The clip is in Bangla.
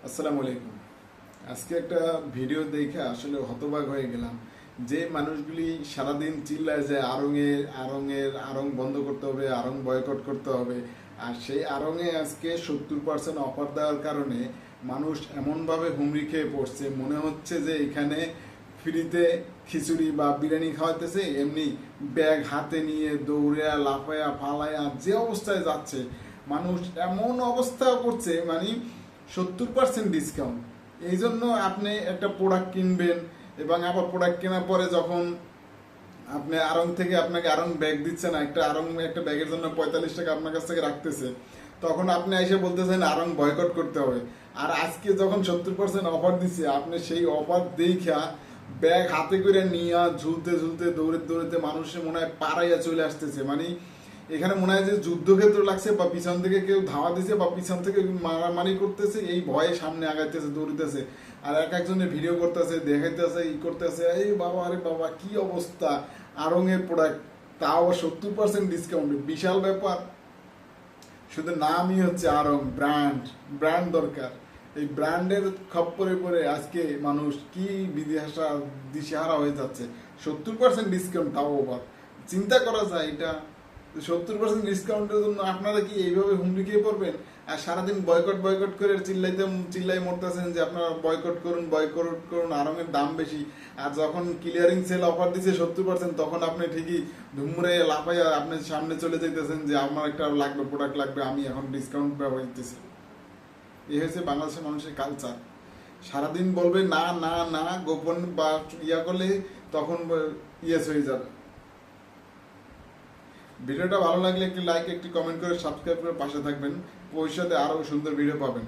আসসালামু আলাইকুম। আজকে একটা ভিডিও দেখে আসলে হতবাক হয়ে গেলাম। যে মানুষগুলি সারাদিন চিল্লায় যে আড়ং বন্ধ করতে হবে, আড়ং বয়কট করতে হবে, আর সেই আড়ংয়ে আজকে 70% অফার দেওয়ার কারণে মানুষ এমনভাবে হুমড়ি খেয়ে পড়ছে, মনে হচ্ছে যে এখানে ফ্রিতে খিচুড়ি বা বিরিয়ানি খাওয়াতেছে, এমনি ব্যাগ হাতে নিয়ে দৌড়ে লাফায়া ফালায়া যে অবস্থায় যাচ্ছে মানুষ, এমন অবস্থা করছে মানে 70% ডিসকাউন্ট। এই জন্য আপনি একটা প্রোডাক্ট কিনবেন এবং আবার প্রোডাক্ট কেনার পরে যখন আপনি আড়ং থেকে আপনাকে আড়ং ব্যাগ দিচ্ছে না, একটা ব্যাগের জন্য 45 টাকা আপনার কাছ থেকে রাখতেছে, তখন আপনি এসে বলতেছেন আড়ং বয়কট করতে হবে। আর আজকে যখন 70% অফার দিচ্ছে, আপনি সেই অফার দেখা ব্যাগ হাতে করে নিয়ে ঝুলতে ঝুলতে দৌড়ে দৌড়তে মানুষের মনে হয় পাড়াইয়া চলে আসতেছে। মানে এখানে মনে হয় যে যুদ্ধক্ষেত্র লাগছে, বা পিছন থেকে কেউ ধাওয়া দিছে, বা পিছন থেকে মারামারি করতেছে, এই ভয়ে সামনে আগাইতেছে, দৌড়িতেছে, আর এক একজনের ভিডিও করতেছে, দেখাইতেছে, ই করতেছে। এই বাবা, আরে বাবা, কি অবস্থা! আড়ংয়ের প্রোডাক্ট, তাও 70% ডিসকাউন্ট, বিশাল ব্যাপার। শুধু নামই হচ্ছে আড়ং, ব্র্যান্ড দরকার। এই ব্র্যান্ডের খপ্পরে পড়ে আজকে মানুষ কি দিশেহারা হয়ে যাচ্ছে। 70% ডিসকাউন্ট, তাও আবার চিন্তা করা যায় এটা। 70% ডিসকাউন্টের জন্য আপনারা কি এইভাবে হুমড়ি খেয়ে পড়বেন? আর সারাদিন বয়কট করে চিল্লাই মরতেছেন যে আপনারা বয়কট করুন, আড়ংয়ের দাম বেশি। আর যখন ক্লিয়ারিং সেল অফার দিচ্ছে 70%, তখন আপনি ঠিকই ধুমরে লাফাইয়া আপনি সামনে চলে যেতেছেন যে আমার একটা লাগবে, প্রোডাক্ট লাগবে, আমি এখন ডিসকাউন্ট ব্যবহার দিতেছি। এই হচ্ছে বাংলাদেশের মানুষের কালচার। সারাদিন বলবে না না না, গোপন বা ইয়া করলে তখন ইয়েস হয়ে যাবে। ভিডিওটা ভালো লাগলে একটি লাইক, একটি কমেন্ট করে সাবস্ক্রাইব করে পাশে থাকবেন। ভবিষ্যতে আরো সুন্দর ভিডিও পাবেন।